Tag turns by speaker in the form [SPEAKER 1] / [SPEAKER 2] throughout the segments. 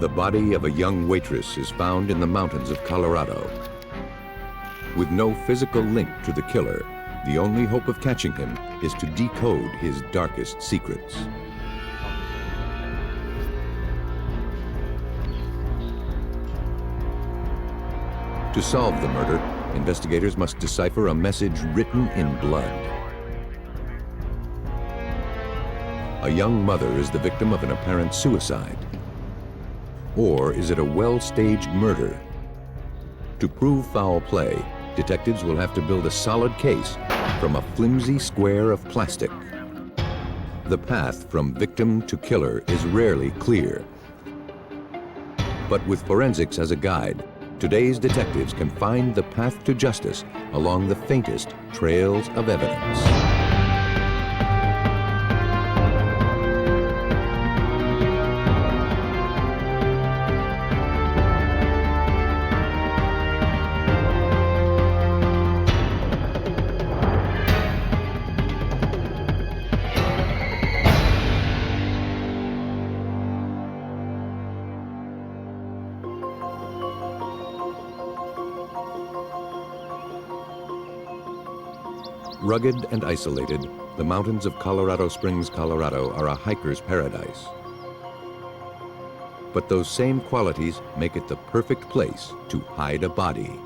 [SPEAKER 1] The body of a young waitress is found in the mountains of Colorado. With no physical link to the killer, the only hope of catching him is to decode his darkest secrets. To solve the murder, investigators must decipher a message written in blood. A young mother is the victim of an apparent suicide. Or is it a well-staged murder? To prove foul play, detectives will have to build a solid case from a flimsy square of plastic. The path from victim to killer is rarely clear. But with forensics as a guide, today's detectives can find the path to justice along the faintest trails of evidence. Rugged and isolated, the mountains of Colorado Springs, Colorado are a hiker's paradise. But those same qualities make it the perfect place to hide a body.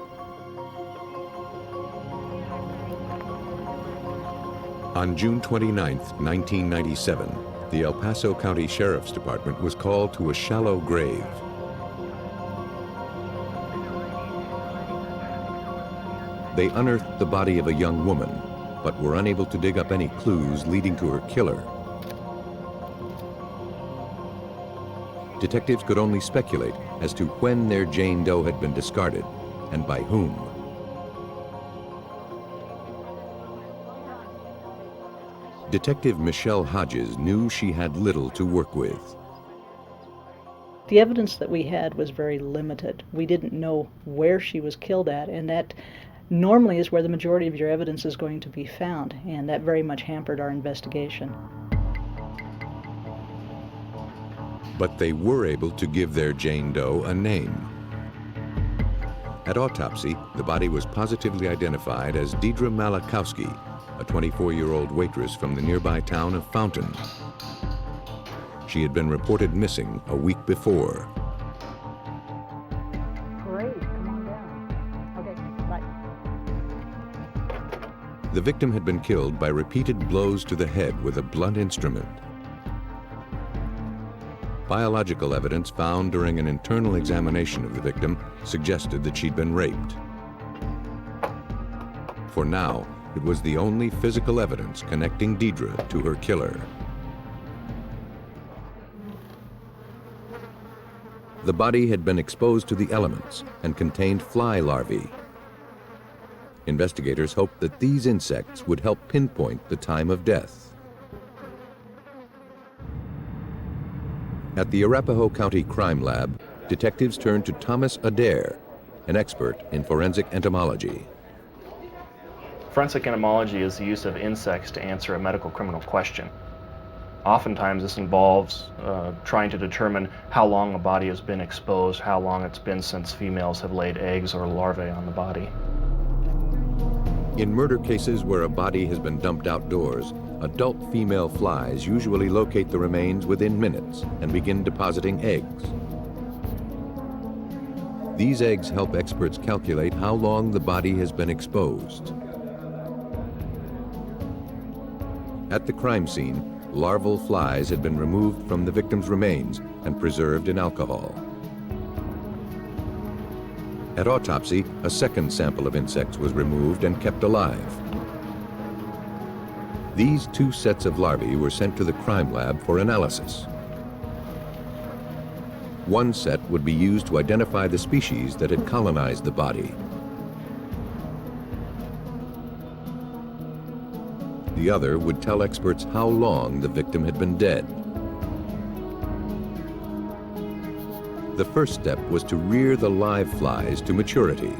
[SPEAKER 1] On June 29, 1997, the El Paso County Sheriff's Department was called to a shallow grave. They unearthed the body of a young woman, but were unable to dig up any clues leading to her killer. Detectives could only speculate as to when their Jane Doe had been discarded and by whom. Detective Michelle Hodges knew she had little to work with.
[SPEAKER 2] The evidence that we had was very limited. We didn't know where she was killed at, and that normally is where the majority of your evidence is going to be found, and that very much hampered our investigation.
[SPEAKER 1] But they were able to give their Jane Doe a name. At autopsy, the body was positively identified as Deidre Malikowski, a 24-year-old waitress from the nearby town of Fountain. She had been reported missing a week before. The victim had been killed by repeated blows to the head with a blunt instrument. Biological evidence found during an internal examination of the victim suggested that she'd been raped. For now, it was the only physical evidence connecting Deidre to her killer. The body had been exposed to the elements and contained fly larvae. Investigators hoped that these insects would help pinpoint the time of death. At the Arapahoe County Crime Lab, detectives turned to Thomas Adair, an expert in forensic entomology.
[SPEAKER 3] Forensic entomology is the use of insects to answer a medical criminal question. Oftentimes this involves trying to determine how long a body has been exposed, how long it's been since females have laid eggs or larvae on the body.
[SPEAKER 1] In murder cases where a body has been dumped outdoors, adult female flies usually locate the remains within minutes and begin depositing eggs. These eggs help experts calculate how long the body has been exposed. At the crime scene, larval flies had been removed from the victim's remains and preserved in alcohol. At autopsy, a second sample of insects was removed and kept alive. These two sets of larvae were sent to the crime lab for analysis. One set would be used to identify the species that had colonized the body. The other would tell experts how long the victim had been dead. The first step was to rear the live flies to maturity.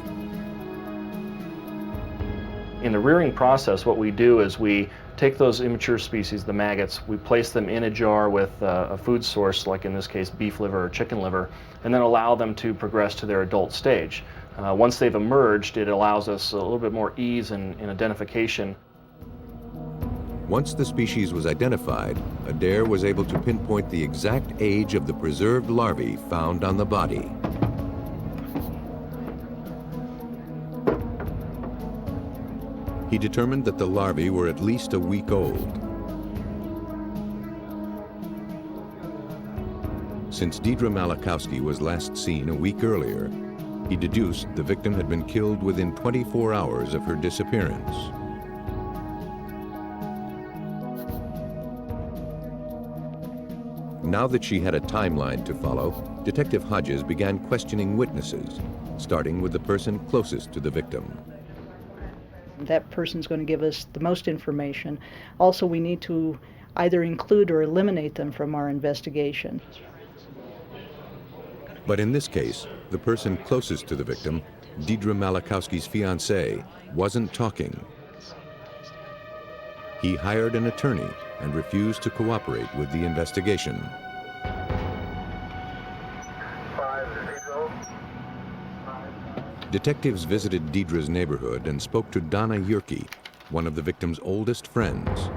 [SPEAKER 3] In the rearing process, what we do is we take those immature species, the maggots, we place them in a jar with a food source, like in this case beef liver or chicken liver, and then allow them to progress to their adult stage. Once they've emerged, it allows us a little bit more ease in identification.
[SPEAKER 1] Once the species was identified, Adair was able to pinpoint the exact age of the preserved larvae found on the body. He determined that the larvae were at least a week old. Since Deidre Malikowski was last seen a week earlier, he deduced the victim had been killed within 24 hours of her disappearance. Now that she had a timeline to follow, Detective Hodges began questioning witnesses, starting with the person closest to the victim.
[SPEAKER 2] That person's going to give us the most information. Also, we need to either include or eliminate them from our investigation.
[SPEAKER 1] But in this case, the person closest to the victim, Deidre Malikowski's fiancé, wasn't talking. He hired an attorney and refused to cooperate with the investigation. Detectives visited Deidre's neighborhood and spoke to Donna Yerke, one of the victim's oldest friends.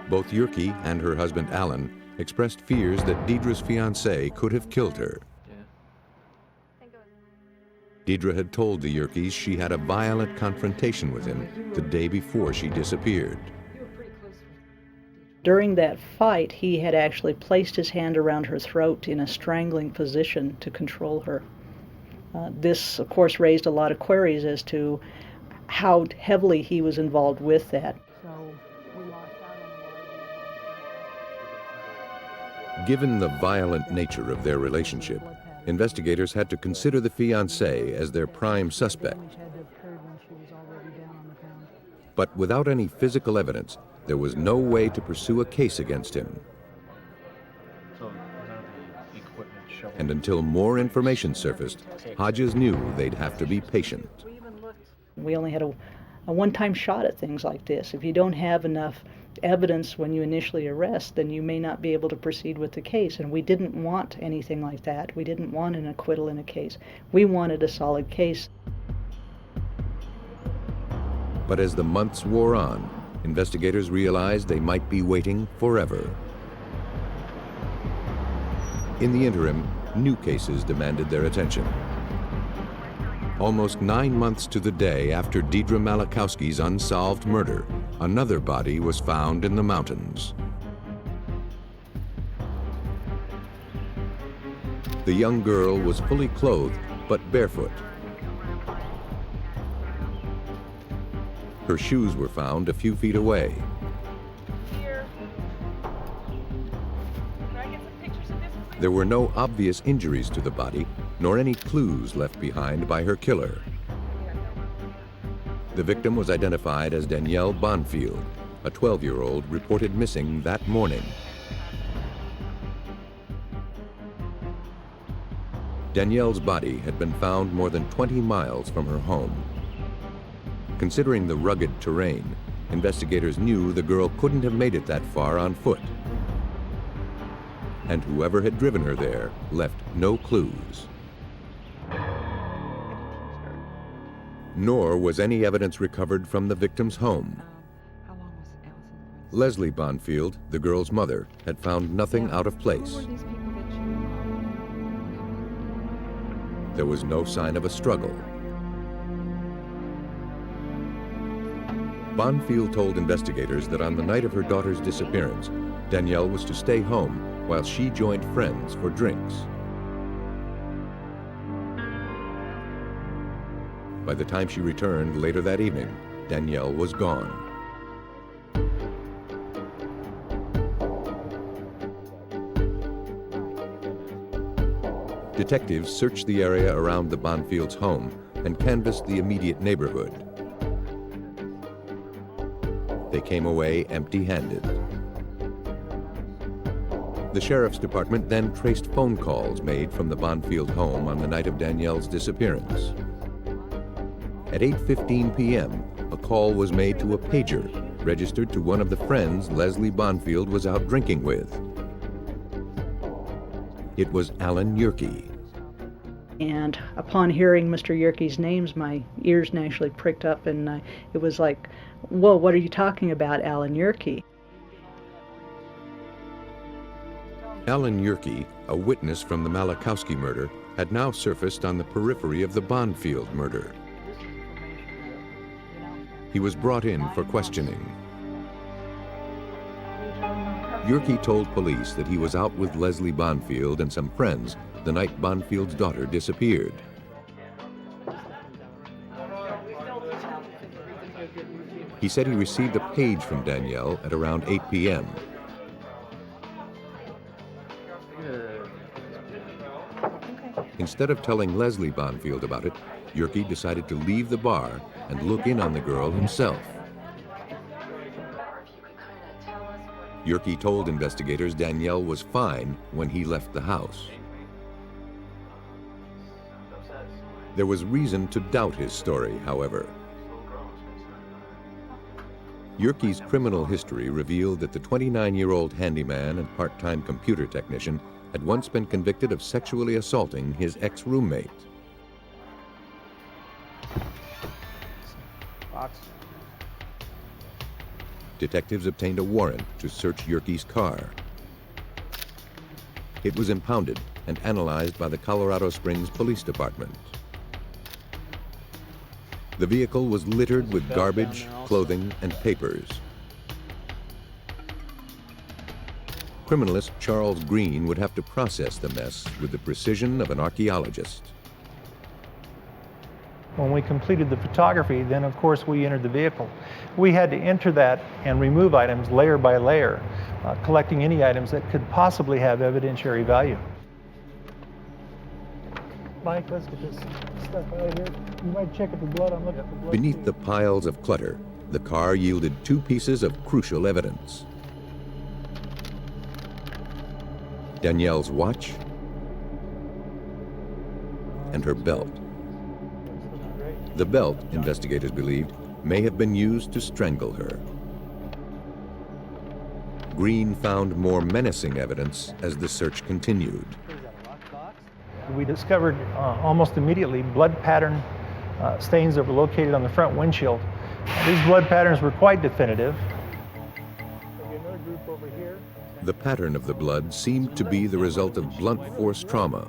[SPEAKER 1] Both Yerke and her husband Alan expressed fears that Deidre's fiancé could have killed her. Deidre had told the Yerkes she had a violent confrontation with him the day before she disappeared.
[SPEAKER 2] During that fight, he had actually placed his hand around her throat in a strangling position to control her. This, of course, raised a lot of queries as to how heavily he was involved with that.
[SPEAKER 1] Given the violent nature of their relationship, investigators had to consider the fiancé as their prime suspect. But without any physical evidence, there was no way to pursue a case against him. And until more information surfaced, Hodges knew they'd have to be patient.
[SPEAKER 2] We only had a one-time shot at things like this. If you don't have enough evidence when you initially arrest, then you may not be able to proceed with the case. And we didn't want anything like that. We didn't want an acquittal in a case. We wanted a solid case.
[SPEAKER 1] But as the months wore on, investigators realized they might be waiting forever. In the interim, new cases demanded their attention. Almost 9 months to the day after Deidre Malikowski's unsolved murder, another body was found in the mountains. The young girl was fully clothed, but barefoot. Her shoes were found a few feet away. There were no obvious injuries to the body, nor any clues left behind by her killer. The victim was identified as Danielle Bonfield, a 12-year-old reported missing that morning. Danielle's body had been found more than 20 miles from her home. Considering the rugged terrain, investigators knew the girl couldn't have made it that far on foot. And whoever had driven her there left no clues. Nor was any evidence recovered from the victim's home. Leslie Bonfield, the girl's mother, had found nothing out of place. There was no sign of a struggle. Bonfield told investigators that on the night of her daughter's disappearance, Danielle was to stay home while she joined friends for drinks. By the time she returned later that evening, Danielle was gone. Detectives searched the area around the Bonfields' home and canvassed the immediate neighborhood. They came away empty-handed. The sheriff's department then traced phone calls made from the Bonfield home on the night of Danielle's disappearance. At 8:15 p.m., a call was made to a pager registered to one of the friends Leslie Bonfield was out drinking with. It was Alan Yerke.
[SPEAKER 2] And upon hearing Mr. Yerke's names, my ears naturally pricked up, and it was like, whoa, what are you talking about, Alan Yerke?
[SPEAKER 1] Alan Yerke, a witness from the Malikowski murder, had now surfaced on the periphery of the Bonfield murder. He was brought in for questioning. Yerke told police that he was out with Leslie Bonfield and some friends the night Bonfield's daughter disappeared. He said he received a page from Danielle at around 8 p.m. Instead of telling Leslie Bonfield about it, Yerke decided to leave the bar and look in on the girl himself. Yerke told investigators Danielle was fine when he left the house. There was reason to doubt his story, however. Yerke's criminal history revealed that the 29-year-old handyman and part-time computer technician had once been convicted of sexually assaulting his ex-roommate. Detectives obtained a warrant to search Yerke's car. It was impounded and analyzed by the Colorado Springs Police Department. The vehicle was littered with garbage, clothing, and papers. Criminalist Charles Green would have to process the mess with the precision of an archaeologist.
[SPEAKER 4] When we completed the photography, then of course we entered the vehicle. We had to enter that and remove items layer by layer, collecting any items that could possibly have evidentiary value. Mike, let's get this stuff out of here. You might check at the blood. I'm looking for blood.
[SPEAKER 1] Beneath the piles of clutter, the car yielded 2 pieces of crucial evidence: Danielle's watch and her belt. The belt, investigators believed, may have been used to strangle her. Green found more menacing evidence as the search continued.
[SPEAKER 4] We discovered almost immediately blood pattern stains that were located on the front windshield. These blood patterns were quite definitive. Another group over here.
[SPEAKER 1] The pattern of the blood seemed to be the result of blunt force trauma.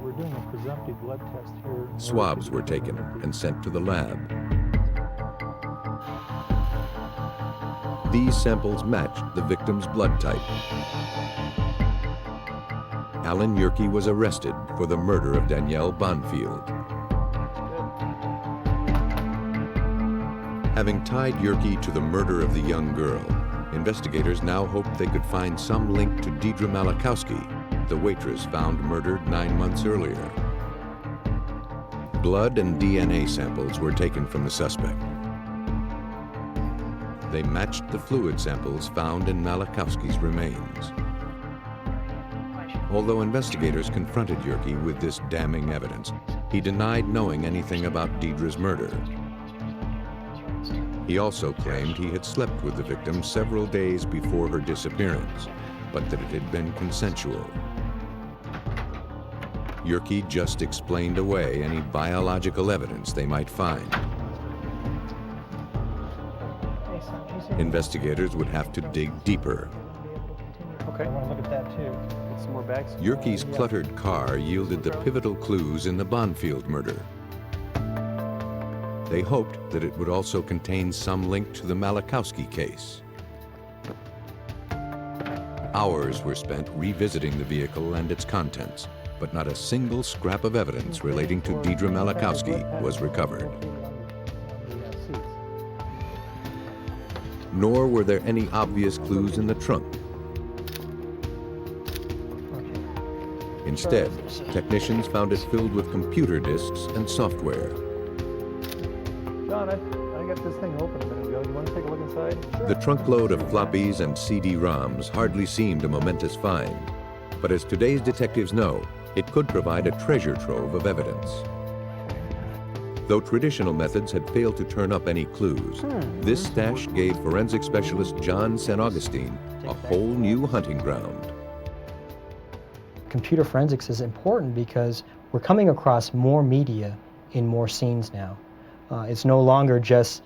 [SPEAKER 4] We're doing a presumptive blood test here.
[SPEAKER 1] Swabs were taken and sent to the lab. These samples matched the victim's blood type. Alan Yerke was arrested for the murder of Danielle Bonfield. Having tied Yerke to the murder of the young girl, investigators now hoped they could find some link to Deidre Malikowski, the waitress found murdered 9 months earlier. Blood and DNA samples were taken from the suspect. They matched the fluid samples found in Malikowski's remains. Although investigators confronted Yerke with this damning evidence, he denied knowing anything about Deidre's murder. He also claimed he had slept with the victim several days before her disappearance, but that it had been consensual. Yerke just explained away any biological evidence they might find. Investigators would have to dig deeper.
[SPEAKER 4] Okay, I want to look at that too. Get some more bags.
[SPEAKER 1] Yerke's cluttered car yielded the pivotal clues in the Bonfield murder. They hoped that it would also contain some link to the Malikowski case. Hours were spent revisiting the vehicle and its contents, but not a single scrap of evidence relating to Deidre Malikowski was recovered. Nor were there any obvious clues in the trunk. Instead, technicians found it filled with computer disks and software.
[SPEAKER 4] John, I got got this thing open a minute ago. You want to take a look inside?
[SPEAKER 1] The trunkload of floppies and CD-ROMs hardly seemed a momentous find, but as today's detectives know, it could provide a treasure trove of evidence. Though traditional methods had failed to turn up any clues, this stash gave forensic specialist John St. Augustine a whole new hunting ground.
[SPEAKER 5] Computer forensics is important because we're coming across more media in more scenes now. It's no longer just,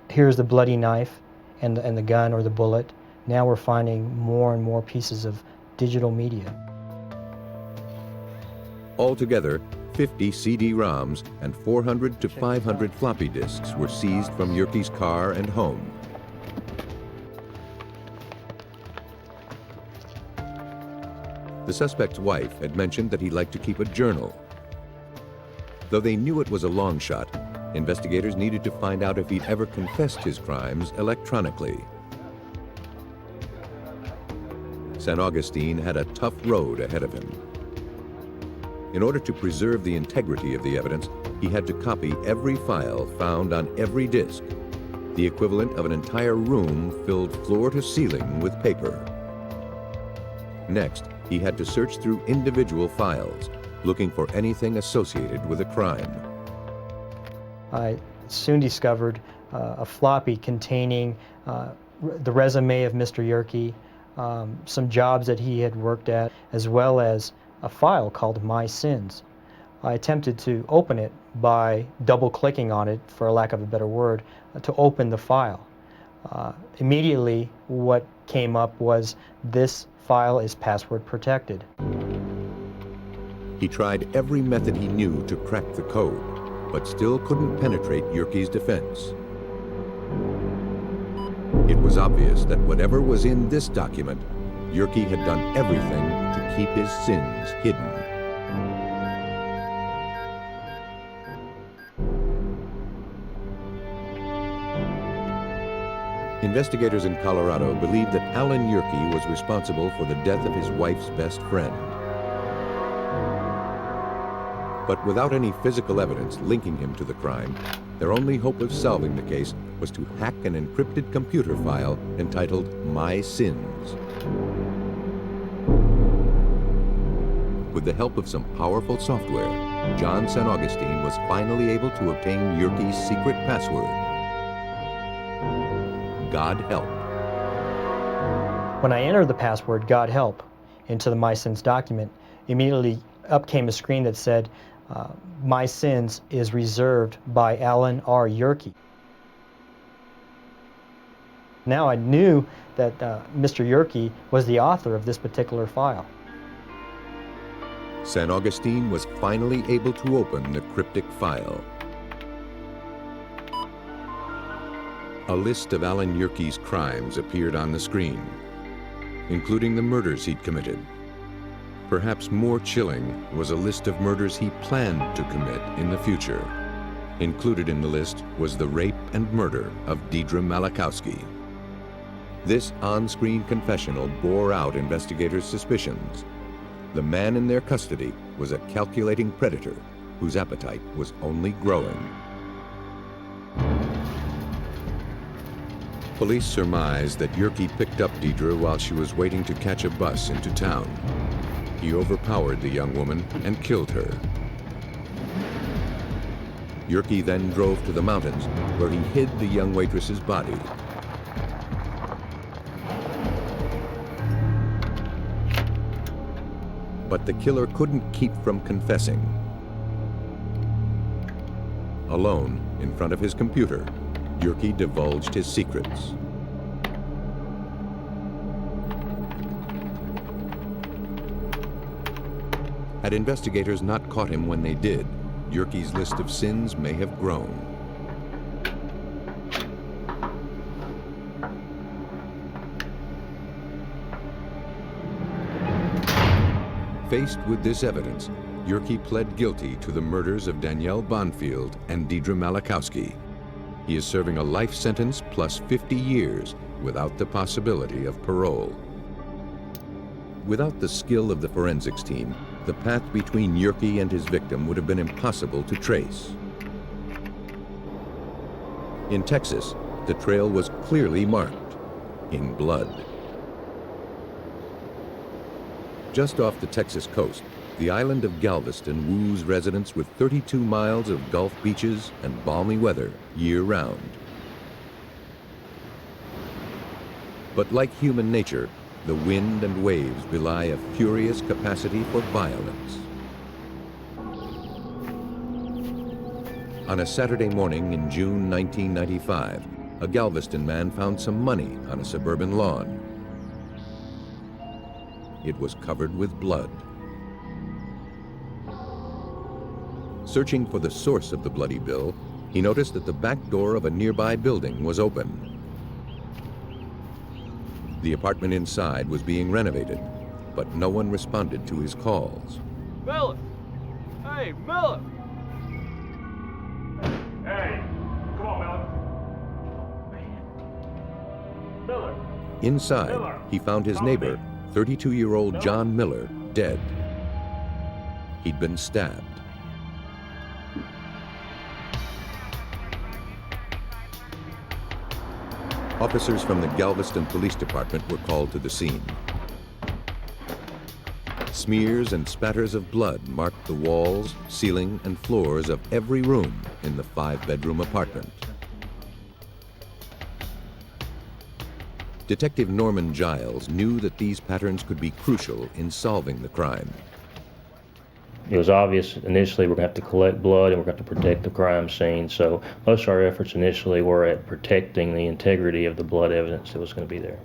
[SPEAKER 5] here's the bloody knife and the gun or the bullet. Now we're finding more and more pieces of digital media.
[SPEAKER 1] Altogether, 50 CD-ROMs and 400 to 500 floppy disks were seized from Yerke's car and home. The suspect's wife had mentioned that he liked to keep a journal. Though they knew it was a long shot, investigators needed to find out if he'd ever confessed his crimes electronically. St. Augustine had a tough road ahead of him. In order to preserve the integrity of the evidence, he had to copy every file found on every disk, the equivalent of an entire room filled floor to ceiling with paper. Next, he had to search through individual files, looking for anything associated with a crime.
[SPEAKER 5] I soon discovered a floppy containing the resume of Mr. Yerke, some jobs that he had worked at, as well as a file called My Sins. I attempted to open it by double-clicking on it, for lack of a better word, to open the file. Immediately, what came up was, this file is password protected.
[SPEAKER 1] He tried every method he knew to crack the code, but still couldn't penetrate Yerke's defense. It was obvious that whatever was in this document, Yerke had done everything to keep his sins hidden. Investigators in Colorado believed that Alan Yerke was responsible for the death of his wife's best friend. But without any physical evidence linking him to the crime, their only hope of solving the case was to hack an encrypted computer file entitled My Sins. With the help of some powerful software, John St. Augustine was finally able to obtain Yerke's secret password. God help.
[SPEAKER 5] When I entered the password, God help, into the My Sins document, immediately up came a screen that said, My Sins is reserved by Alan R. Yerke. Now I knew that Mr. Yerke was the author of this particular file.
[SPEAKER 1] St. Augustine was finally able to open the cryptic file. A list of Alan Yerke's crimes appeared on the screen, including the murders he'd committed. Perhaps more chilling was a list of murders he planned to commit in the future. Included in the list was the rape and murder of Deidre Malikowski. This on-screen confessional bore out investigators' suspicions. The man in their custody was a calculating predator whose appetite was only growing. Police surmised that Yerke picked up Deidre while she was waiting to catch a bus into town. He overpowered the young woman and killed her. Yerke then drove to the mountains, where he hid the young waitress's body. But the killer couldn't keep from confessing. Alone, in front of his computer, Yerke divulged his secrets. Had investigators not caught him when they did, Yerke's list of sins may have grown. Faced with this evidence, Yerke pled guilty to the murders of Danielle Bonfield and Deidre Malikowski. He is serving a life sentence plus 50 years without the possibility of parole. Without the skill of the forensics team, the path between Yerke and his victim would have been impossible to trace. In Texas, the trail was clearly marked in blood. Just off the Texas coast, the island of Galveston woos residents with 32 miles of Gulf beaches and balmy weather year-round. But like human nature, the wind and waves belie a furious capacity for violence. On a Saturday morning in June 1995, a Galveston man found some money on a suburban lawn. It was covered with blood. Searching for the source of the bloody bill, he noticed that the back door of a nearby building was open. The apartment inside was being renovated, but no one responded to his calls.
[SPEAKER 6] Miller! Hey, Miller!
[SPEAKER 3] Hey, come on, Miller.
[SPEAKER 1] Inside, he found his neighbor, 32-year-old John Miller, dead. He'd been stabbed. Officers from the Galveston Police Department were called to the scene. Smears and spatters of blood marked the walls, ceiling, and floors of every room in the 5-bedroom apartment. Detective Norman Giles knew that these patterns could be crucial in solving the crime.
[SPEAKER 7] It was obvious initially we're going to have to collect blood and we're going to have to protect the crime scene. So most of our efforts initially were at protecting the integrity of the blood evidence that was going to be there.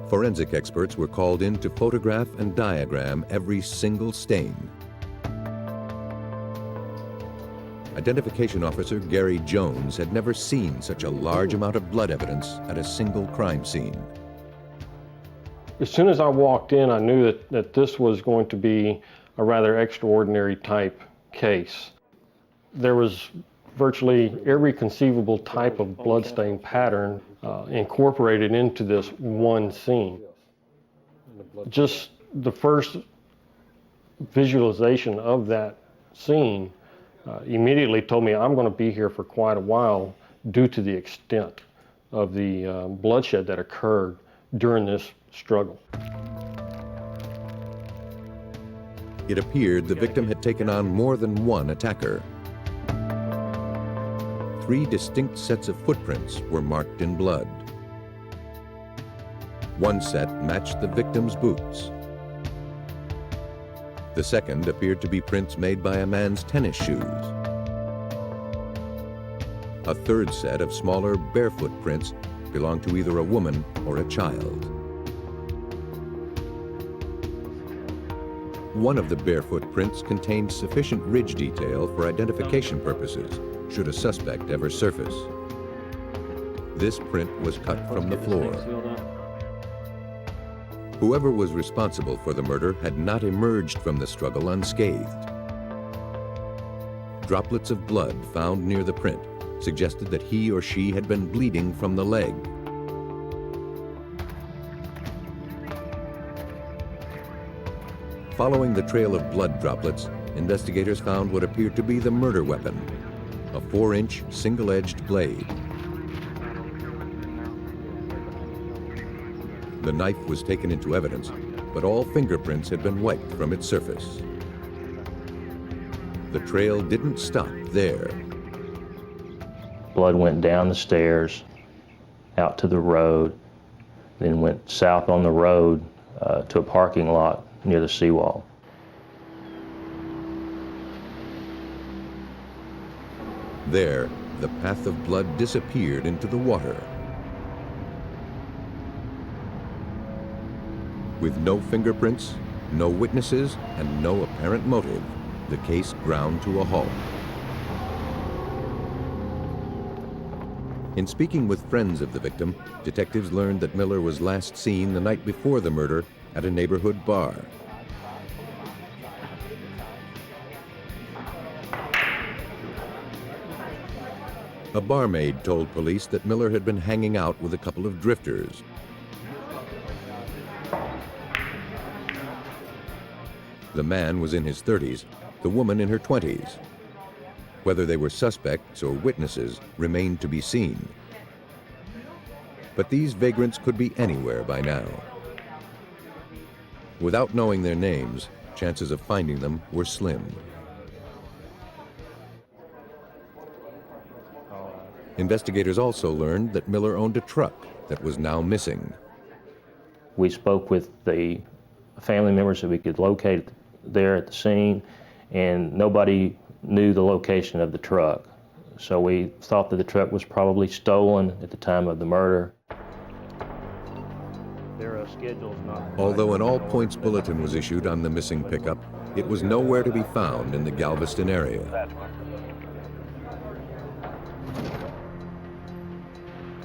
[SPEAKER 1] Forensic experts were called in to photograph and diagram every single stain. Identification officer Gary Jones had never seen such a large amount of blood evidence at a single crime scene.
[SPEAKER 8] As soon as I walked in, I knew that this was going to be a rather extraordinary type case. There was virtually every conceivable type of bloodstain pattern incorporated into this one scene. Just the first visualization of that scene immediately told me I'm going to be here for quite a while due to the extent of the bloodshed that occurred during this struggle.
[SPEAKER 1] It appeared the victim had taken on more than one attacker. 3 distinct sets of footprints were marked in blood. One set matched the victim's boots. The second appeared to be prints made by a man's tennis shoes. A third set of smaller barefoot prints belonged to either a woman or a child. One of the barefoot prints contained sufficient ridge detail for identification purposes, should a suspect ever surface. This print was cut from the floor. Whoever was responsible for the murder had not emerged from the struggle unscathed. Droplets of blood found near the print suggested that he or she had been bleeding from the leg. Following the trail of blood droplets, investigators found what appeared to be the murder weapon, a 4-inch single-edged blade. The knife was taken into evidence, but all fingerprints had been wiped from its surface. The trail didn't stop there.
[SPEAKER 7] Blood went down the stairs, out to the road, then went south on the road to a parking lot near the seawall.
[SPEAKER 1] There, the path of blood disappeared into the water. With no fingerprints, no witnesses, and no apparent motive, the case ground to a halt. In speaking with friends of the victim, detectives learned that Miller was last seen the night before the murder at a neighborhood bar. A barmaid told police that Miller had been hanging out with a couple of drifters. The man was in his 30s, the woman in her 20s. Whether they were suspects or witnesses remained to be seen. But these vagrants could be anywhere by now. Without knowing their names, chances of finding them were slim. Investigators also learned that Miller owned a truck that was now missing.
[SPEAKER 7] We spoke with the family members that we could locate there at the scene, and nobody knew the location of the truck. So we thought that the truck was probably stolen at the time of the murder.
[SPEAKER 1] Although an all-points bulletin was issued on the missing pickup, it was nowhere to be found in the Galveston area.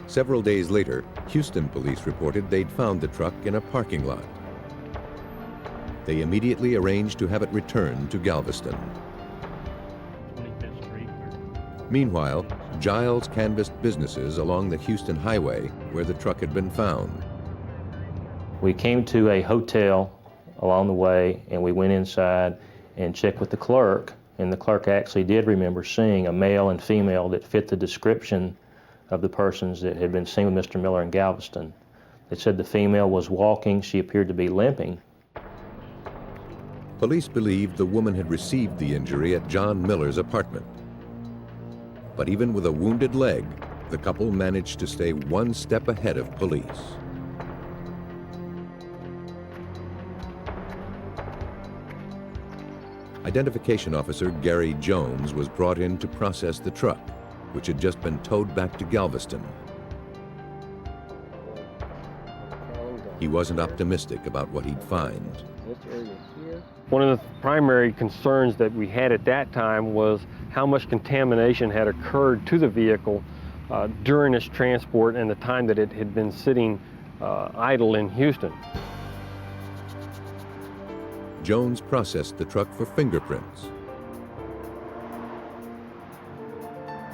[SPEAKER 1] Several days later, Houston police reported they'd found the truck in a parking lot. They immediately arranged to have it returned to Galveston. Meanwhile, Giles canvassed businesses along the Houston highway where the truck had been found.
[SPEAKER 7] We came to a hotel along the way, and we went inside and checked with the clerk, and the clerk actually did remember seeing a male and female that fit the description of the persons that had been seen with Mr. Miller in Galveston. They said the female was walking. She appeared to be limping.
[SPEAKER 1] Police believed the woman had received the injury at John Miller's apartment. But even with a wounded leg, the couple managed to stay one step ahead of police. Identification officer Gary Jones was brought in to process the truck, which had just been towed back to Galveston. He wasn't optimistic about what he'd find.
[SPEAKER 8] One of the primary concerns that we had at that time was how much contamination had occurred to the vehicle during its transport and the time that it had been sitting idle in Houston.
[SPEAKER 1] Jones processed the truck for fingerprints.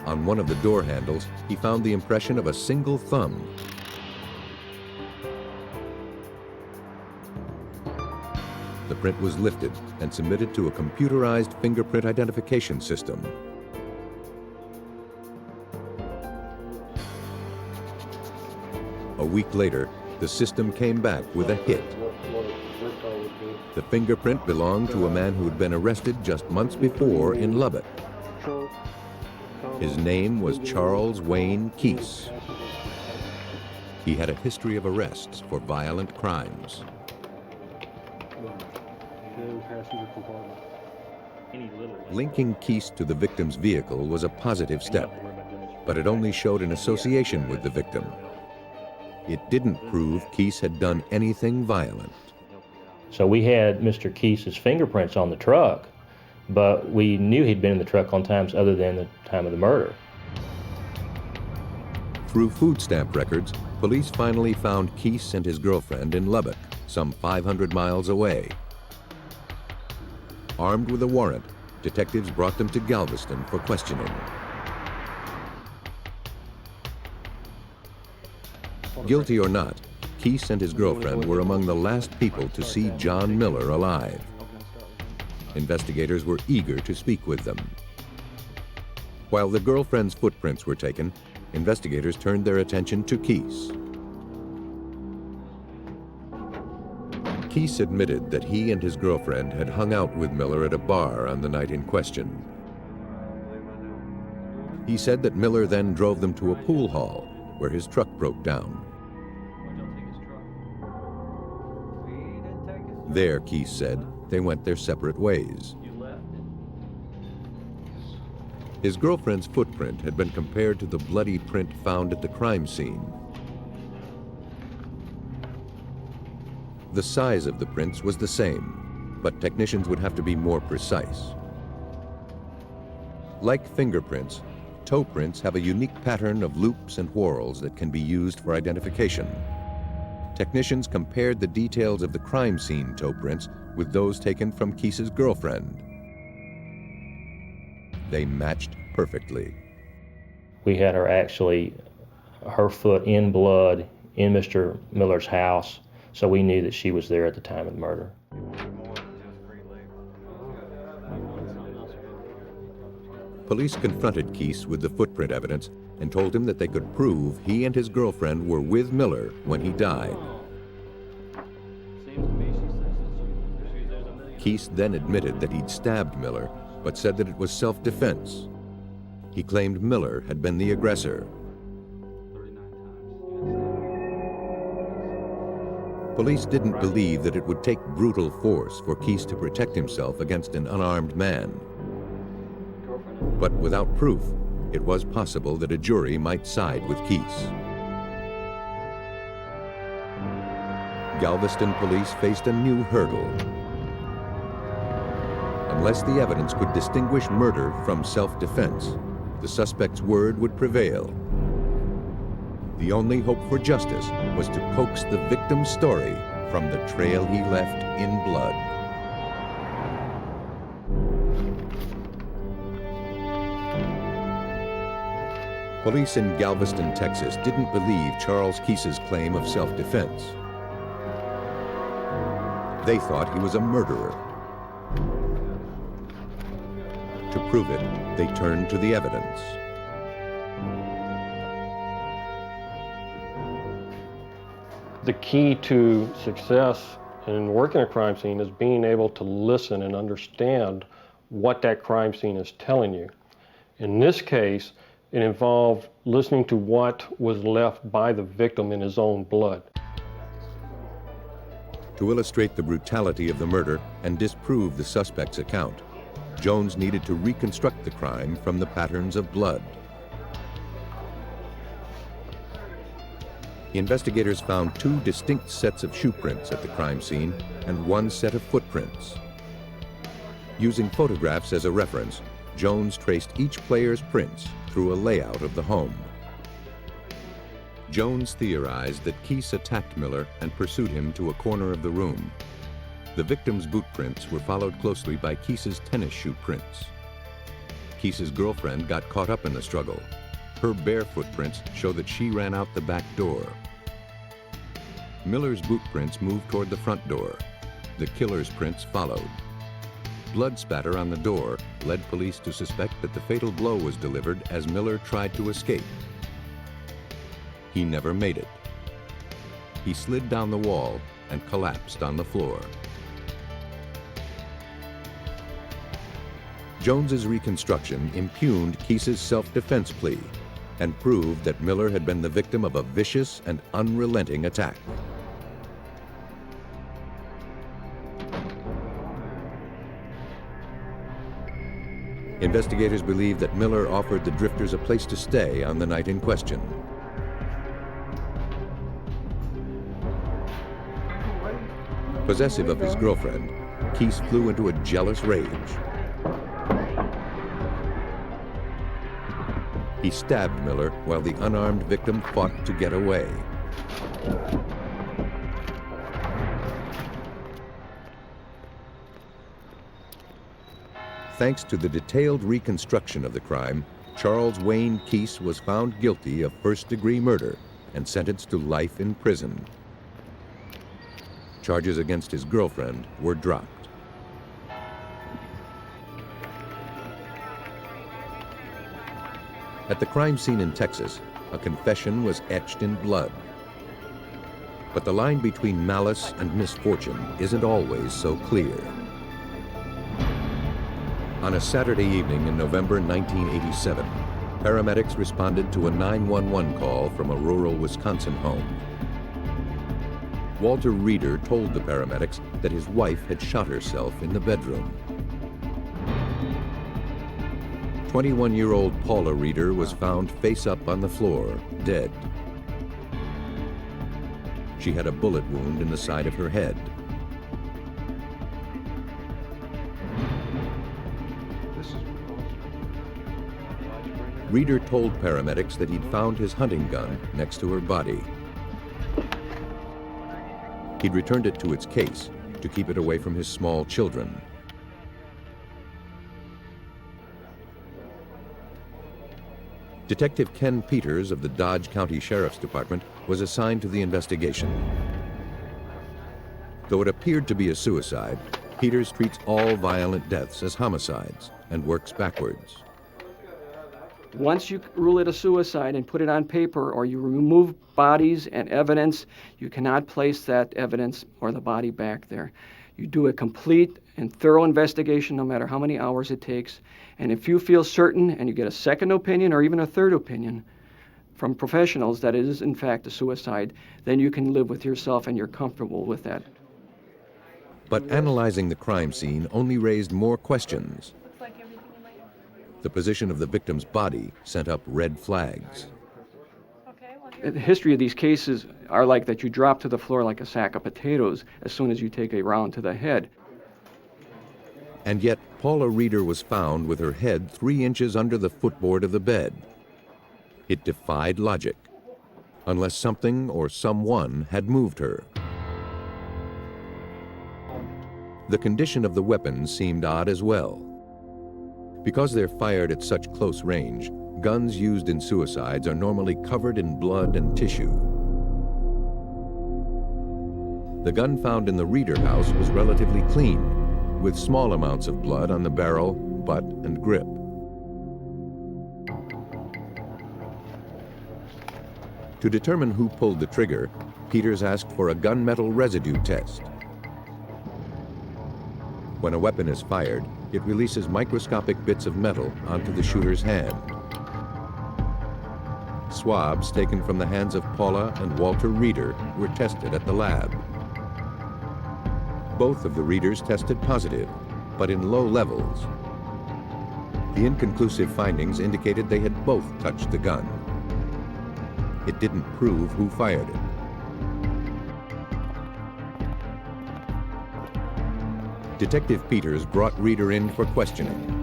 [SPEAKER 1] On one of the door handles, he found the impression of a single thumb. The print was lifted and submitted to a computerized fingerprint identification system. A week later, the system came back with a hit. The fingerprint belonged to a man who had been arrested just months before in Lubbock. His name was Charles Wayne Keese. He had a history of arrests for violent crimes. Linking Keese to the victim's vehicle was a positive step, but it only showed an association with the victim. It didn't prove Keese had done anything violent.
[SPEAKER 7] So we had Mr. Keese's fingerprints on the truck, but we knew he'd been in the truck on times other than the time of the murder.
[SPEAKER 1] Through food stamp records, police finally found Keese and his girlfriend in Lubbock, some 500 miles away. Armed with a warrant, detectives brought them to Galveston for questioning. Guilty or not, Keese and his girlfriend were among the last people to see John Miller alive. Investigators were eager to speak with them. While the girlfriend's footprints were taken, investigators turned their attention to Keese. Keese admitted that he and his girlfriend had hung out with Miller at a bar on the night in question. He said that Miller then drove them to a pool hall where his truck broke down. There, Keese said, they went their separate ways. His girlfriend's footprint had been compared to the bloody print found at the crime scene. The size of the prints was the same, but technicians would have to be more precise. Like fingerprints, toe prints have a unique pattern of loops and whorls that can be used for identification. Technicians compared the details of the crime scene toe prints with those taken from Keese's girlfriend. They matched perfectly.
[SPEAKER 7] We had her foot in blood in Mr. Miller's house, so we knew that she was there at the time of the murder.
[SPEAKER 1] Police confronted Keese with the footprint evidence and told him that they could prove he and his girlfriend were with Miller when he died. Keese then admitted that he'd stabbed Miller, but said that it was self-defense. He claimed Miller had been the aggressor. Police didn't believe that it would take brutal force for Keese to protect himself against an unarmed man. But without proof, it was possible that a jury might side with Keese. Galveston police faced a new hurdle. Unless the evidence could distinguish murder from self-defense, the suspect's word would prevail. The only hope for justice was to coax the victim's story from the trail he left in blood. Police in Galveston, Texas didn't believe Charles Keese's claim of self-defense. They thought he was a murderer. To prove it, they turned to the evidence.
[SPEAKER 8] The key to success in working a crime scene is being able to listen and understand what that crime scene is telling you. In this case, it involved listening to what was left by the victim in his own blood.
[SPEAKER 1] To illustrate the brutality of the murder and disprove the suspect's account, Jones needed to reconstruct the crime from the patterns of blood. Investigators found two distinct sets of shoe prints at the crime scene and one set of footprints. Using photographs as a reference, Jones traced each player's prints through a layout of the home. Jones theorized that Keese attacked Miller and pursued him to a corner of the room. The victim's boot prints were followed closely by Keese's tennis shoe prints. Keese's girlfriend got caught up in the struggle. Her bare footprints show that she ran out the back door. Miller's boot prints moved toward the front door. The killer's prints followed. Blood spatter on the door led police to suspect that the fatal blow was delivered as Miller tried to escape. He never made it. He slid down the wall and collapsed on the floor. Jones's reconstruction impugned Keese's self-defense plea and proved that Miller had been the victim of a vicious and unrelenting attack. Investigators believe that Miller offered the drifters a place to stay on the night in question. Possessive of his girlfriend, Keese flew into a jealous rage. He stabbed Miller while the unarmed victim fought to get away. Thanks to the detailed reconstruction of the crime, Charles Wayne Keese was found guilty of first-degree murder and sentenced to life in prison. Charges against his girlfriend were dropped. At the crime scene in Texas, a confession was etched in blood. But the line between malice and misfortune isn't always so clear. On a Saturday evening in November 1987, paramedics responded to a 911 call from a rural Wisconsin home. Walter Reeder told the paramedics that his wife had shot herself in the bedroom. 21-year-old Paula Reeder was found face up on the floor, dead. She had a bullet wound in the side of her head. Reeder told paramedics that he'd found his hunting gun next to her body. He'd returned it to its case to keep it away from his small children. Detective Ken Peters of the Dodge County Sheriff's Department was assigned to the investigation. Though it appeared to be a suicide, Peters treats all violent deaths as homicides and works backwards.
[SPEAKER 9] Once you rule it a suicide and put it on paper, or you remove bodies and evidence, you cannot place that evidence or the body back there. You do a complete and thorough investigation, no matter how many hours it takes. And if you feel certain and you get a second opinion or even a third opinion from professionals that it is in fact a suicide, then you can live with yourself and you're comfortable with that.
[SPEAKER 1] But analyzing the crime scene only raised more questions. The position of the victim's body sent up red flags.
[SPEAKER 9] The history of these cases are like that you drop to the floor like a sack of potatoes as soon as you take a round to the head.
[SPEAKER 1] And yet, Paula Reeder was found with her head 3 inches under the footboard of the bed. It defied logic, unless something or someone had moved her. The condition of the weapons seemed odd as well. Because they're fired at such close range, guns used in suicides are normally covered in blood and tissue. The gun found in the Reeder house was relatively clean, with small amounts of blood on the barrel, butt, and grip. To determine who pulled the trigger, Peters asked for a gunmetal residue test. When a weapon is fired, it releases microscopic bits of metal onto the shooter's hand. Swabs taken from the hands of Paula and Walter Reeder were tested at the lab. Both of the Reeders tested positive, but in low levels. The inconclusive findings indicated they had both touched the gun. It didn't prove who fired it. Detective Peters brought Reeder in for questioning.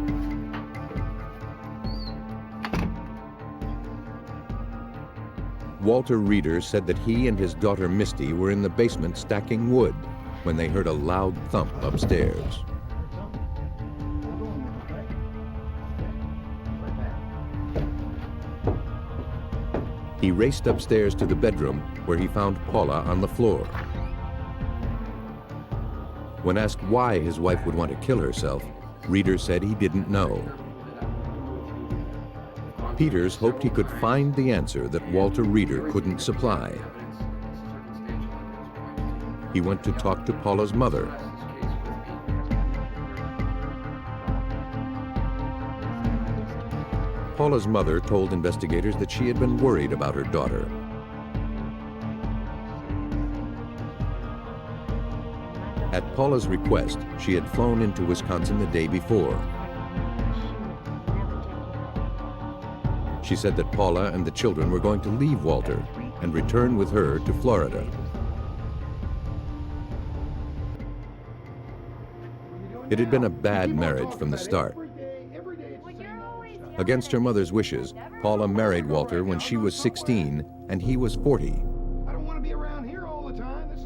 [SPEAKER 1] Walter Reeder said that he and his daughter Misty were in the basement stacking wood when they heard a loud thump upstairs. He raced upstairs to the bedroom where he found Paula on the floor. When asked why his wife would want to kill herself, Reeder said he didn't know. Peters hoped he could find the answer that Walter Reeder couldn't supply. He went to talk to Paula's mother. Paula's mother told investigators that she had been worried about her daughter. At Paula's request, she had flown into Wisconsin the day before. She said that Paula and the children were going to leave Walter and return with her to Florida. It had been a bad marriage from the start. Against her mother's wishes, Paula married Walter when she was 16 and he was 40.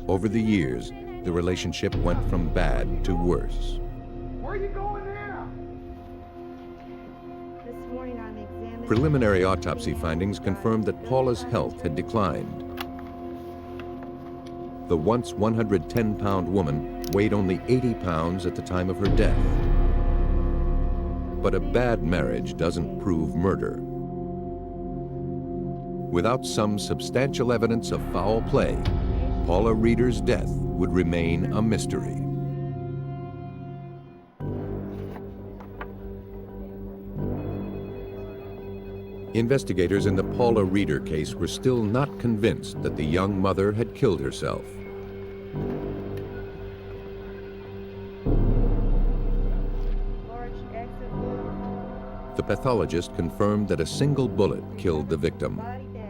[SPEAKER 1] Over the years, the relationship went from bad to worse.
[SPEAKER 10] Where are you going now?
[SPEAKER 11] This morning I'm examining.
[SPEAKER 1] Preliminary autopsy findings confirmed that Paula's health had declined. The once 110-pound woman weighed only 80 pounds at the time of her death. But a bad marriage doesn't prove murder. Without some substantial evidence of foul play, Paula Reeder's death would remain a mystery. Investigators in the Paula Reeder case were still not convinced that the young mother had killed herself. The pathologist confirmed that a single bullet killed the victim,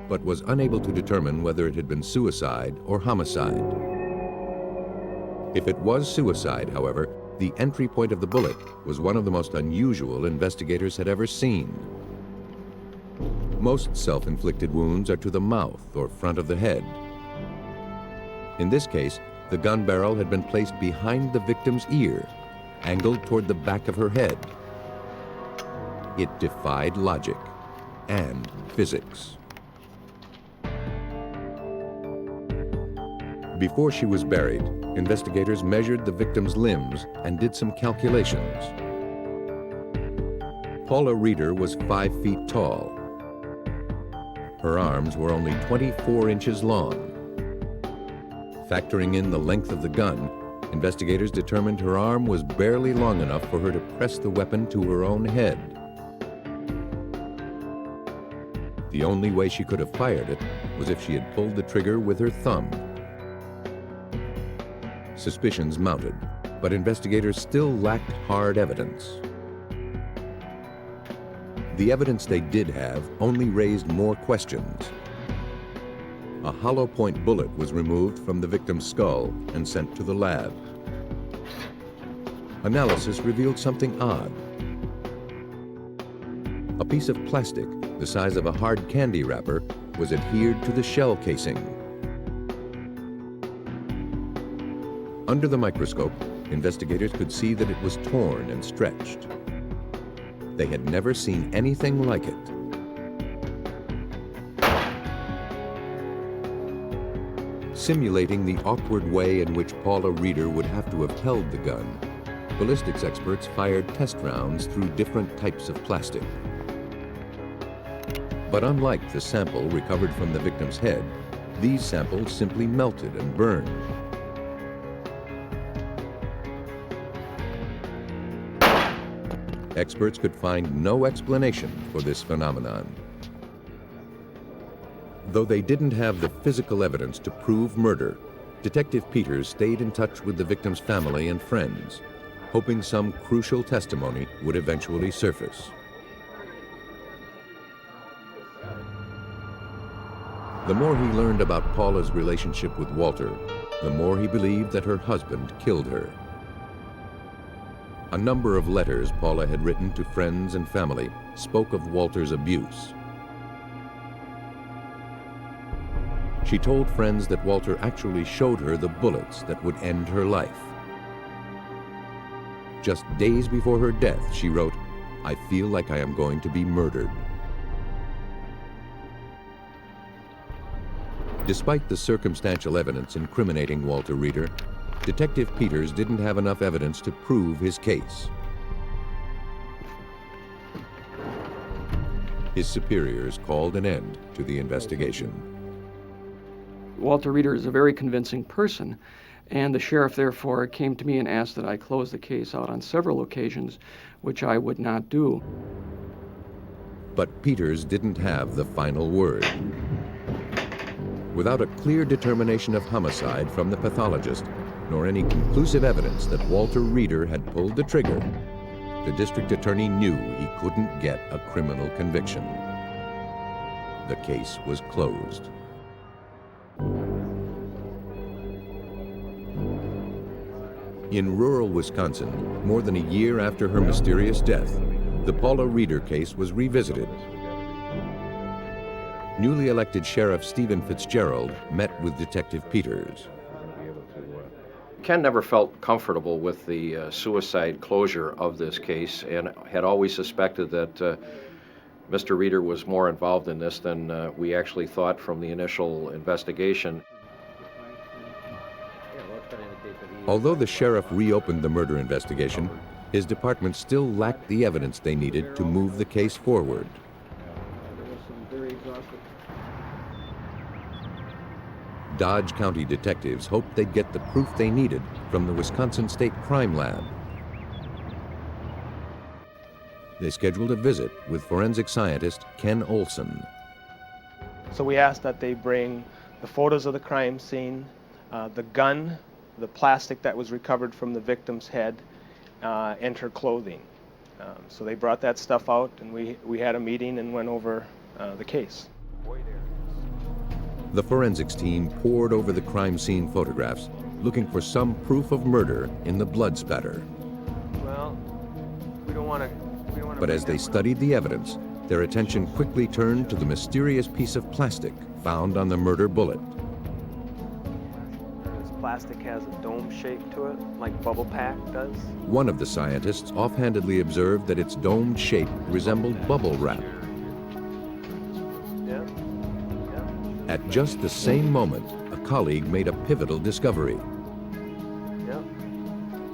[SPEAKER 1] but was unable to determine whether it had been suicide or homicide. If it was suicide, however, the entry point of the bullet was one of the most unusual investigators had ever seen. Most self-inflicted wounds are to the mouth or front of the head. In this case, the gun barrel had been placed behind the victim's ear, angled toward the back of her head. It defied logic and physics. Before she was buried, investigators measured the victim's limbs and did some calculations. Paula Reeder was 5 feet tall. Her arms were only 24 inches long. Factoring in the length of the gun, investigators determined her arm was barely long enough for her to press the weapon to her own head. The only way she could have fired it was if she had pulled the trigger with her thumb. Suspicions mounted, but investigators still lacked hard evidence. The evidence they did have only raised more questions. A hollow point bullet was removed from the victim's skull and sent to the lab. Analysis revealed something odd. A piece of plastic the size of a hard candy wrapper was adhered to the shell casing. Under the microscope, investigators could see that it was torn and stretched. They had never seen anything like it. Simulating the awkward way in which Paula Reeder would have to have held the gun, ballistics experts fired test rounds through different types of plastic. But unlike the sample recovered from the victim's head, these samples simply melted and burned. Experts could find no explanation for this phenomenon. Though they didn't have the physical evidence to prove murder, Detective Peters stayed in touch with the victim's family and friends, hoping some crucial testimony would eventually surface. The more he learned about Paula's relationship with Walter, the more he believed that her husband killed her. A number of letters Paula had written to friends and family spoke of Walter's abuse. She told friends that Walter actually showed her the bullets that would end her life. Just days before her death, she wrote, "I feel like I am going to be murdered." Despite the circumstantial evidence incriminating Walter Reeder, Detective Peters didn't have enough evidence to prove his case. His superiors called an end to the investigation.
[SPEAKER 9] Walter Reeder is a very convincing person, and the sheriff therefore came to me and asked that I close the case out on several occasions, which I would not do.
[SPEAKER 1] But Peters didn't have the final word. Without a clear determination of homicide from the pathologist, nor any conclusive evidence that Walter Reeder had pulled the trigger, the district attorney knew he couldn't get a criminal conviction. The case was closed. In rural Wisconsin, more than a year after her mysterious death, the Paula Reeder case was revisited. Newly elected Sheriff Stephen Fitzgerald met with Detective Peters.
[SPEAKER 11] Ken never felt comfortable with the suicide closure of this case and had always suspected that Mr. Reeder was more involved in this than we actually thought from the initial investigation.
[SPEAKER 1] Although the sheriff reopened the murder investigation, his department still lacked the evidence they needed to move the case forward. Dodge County detectives hoped they'd get the proof they needed from the Wisconsin State Crime Lab. They scheduled a visit with forensic scientist Ken Olson.
[SPEAKER 12] So we asked that they bring the photos of the crime scene, the gun, the plastic that was recovered from the victim's head, and her clothing. So they brought that stuff out, and we had a meeting and went over the case.
[SPEAKER 1] The forensics team pored over the crime scene photographs, looking for some proof of murder in the blood spatter.
[SPEAKER 12] Well, we don't want to.
[SPEAKER 1] But as they studied the evidence, their attention quickly turned to the mysterious piece of plastic found on the murder bullet.
[SPEAKER 12] This plastic has a dome shape to it, like bubble pack does.
[SPEAKER 1] One of the scientists offhandedly observed that its domed shape resembled bubble wrap.
[SPEAKER 12] Yeah.
[SPEAKER 1] At just the same moment, a colleague made a pivotal discovery.
[SPEAKER 12] Yeah.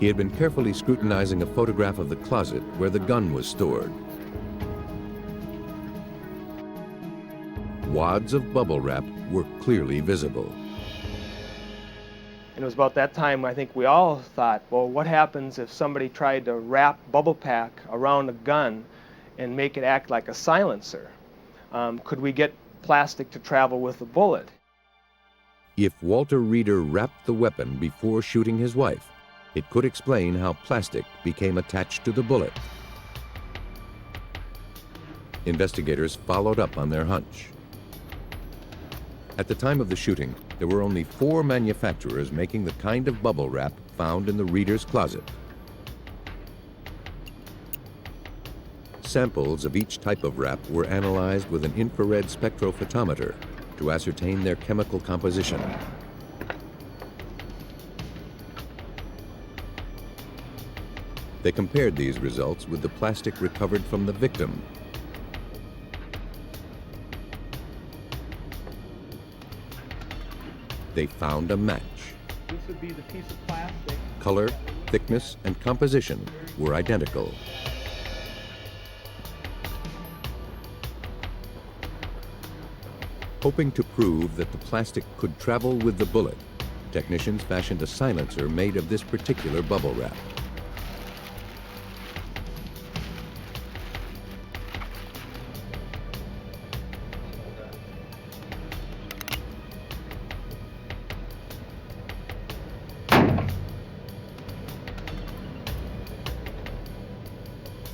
[SPEAKER 1] He had been carefully scrutinizing a photograph of the closet where the gun was stored. wads of bubble wrap were clearly visible.
[SPEAKER 12] And it was about that time I think we all thought, well, what happens if somebody tried to wrap bubble pack around a gun and make it act like a silencer? Could we get plastic to travel with the bullet?
[SPEAKER 1] If Walter Reeder wrapped the weapon before shooting his wife, it could explain how plastic became attached to the bullet. Investigators followed up on their hunch. At the time of the shooting, there were only 4 manufacturers making the kind of bubble wrap found in the Reeder's closet. Samples of each type of wrap were analyzed with an infrared spectrophotometer to ascertain their chemical composition. They compared these results with the plastic recovered from the victim. They found a match.
[SPEAKER 12] This would be the piece of plastic.
[SPEAKER 1] Color, thickness, and composition were identical. Hoping to prove that the plastic could travel with the bullet, technicians fashioned a silencer made of this particular bubble wrap.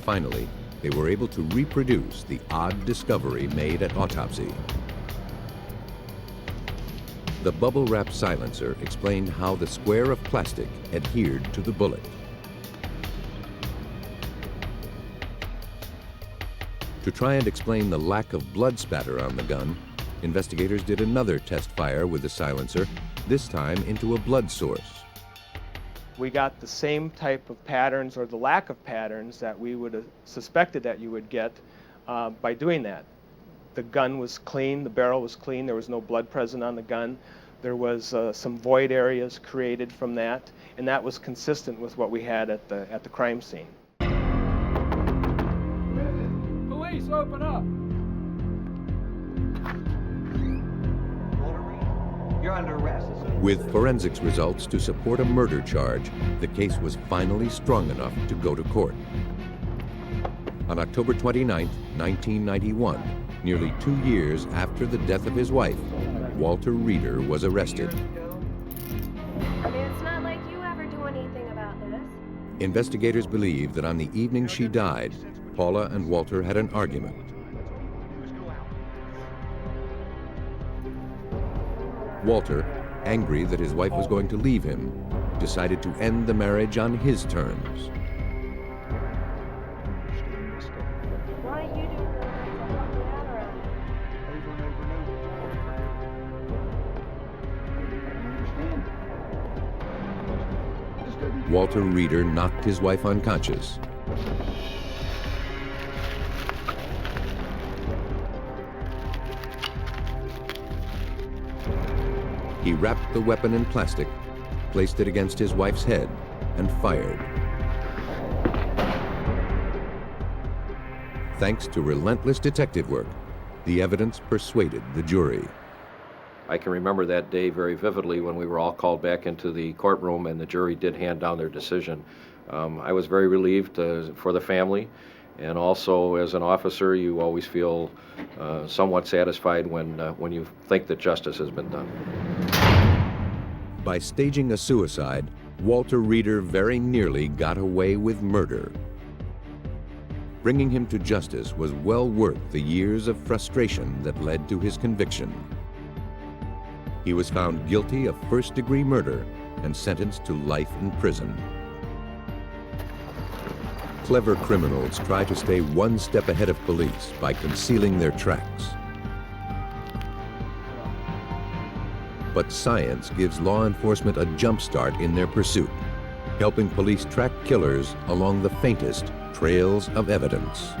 [SPEAKER 1] Finally, they were able to reproduce the odd discovery made at autopsy. The bubble wrap silencer explained how the square of plastic adhered to the bullet. To try and explain the lack of blood spatter on the gun, investigators did another test fire with the silencer, this time into a blood source.
[SPEAKER 12] We got the same type of patterns, or the lack of patterns, that we would have suspected that you would get by doing that. The gun was clean, the barrel was clean, there was no blood present on the gun. There was some void areas created from that, and that was consistent with what we had at the crime scene.
[SPEAKER 6] Police, open up!
[SPEAKER 13] You're under arrest.
[SPEAKER 1] With forensics results to support a murder charge, the case was finally strong enough to go to court. On October 29, 1991, nearly 2 years after the death of his wife, Walter Reeder was arrested.
[SPEAKER 14] I mean, it's not like you ever do anything about this.
[SPEAKER 1] Investigators believe that on the evening she died, Paula and Walter had an argument. Walter, angry that his wife was going to leave him, decided to end the marriage on his terms.
[SPEAKER 14] Why don't you do the
[SPEAKER 1] Walter Reeder knocked his wife unconscious. He wrapped the weapon in plastic, placed it against his wife's head, and fired. Thanks to relentless detective work, the evidence persuaded the jury.
[SPEAKER 11] I can remember that day very vividly when we were all called back into the courtroom and the jury did hand down their decision. I was very relieved for the family, and also as an officer you always feel somewhat satisfied when you think that justice has been done.
[SPEAKER 1] By staging a suicide, Walter Reeder very nearly got away with murder. Bringing him to justice was well worth the years of frustration that led to his conviction. He was found guilty of first-degree murder and sentenced to life in prison. Clever criminals try to stay one step ahead of police by concealing their tracks. But science gives law enforcement a jump start in their pursuit, helping police track killers along the faintest trails of evidence.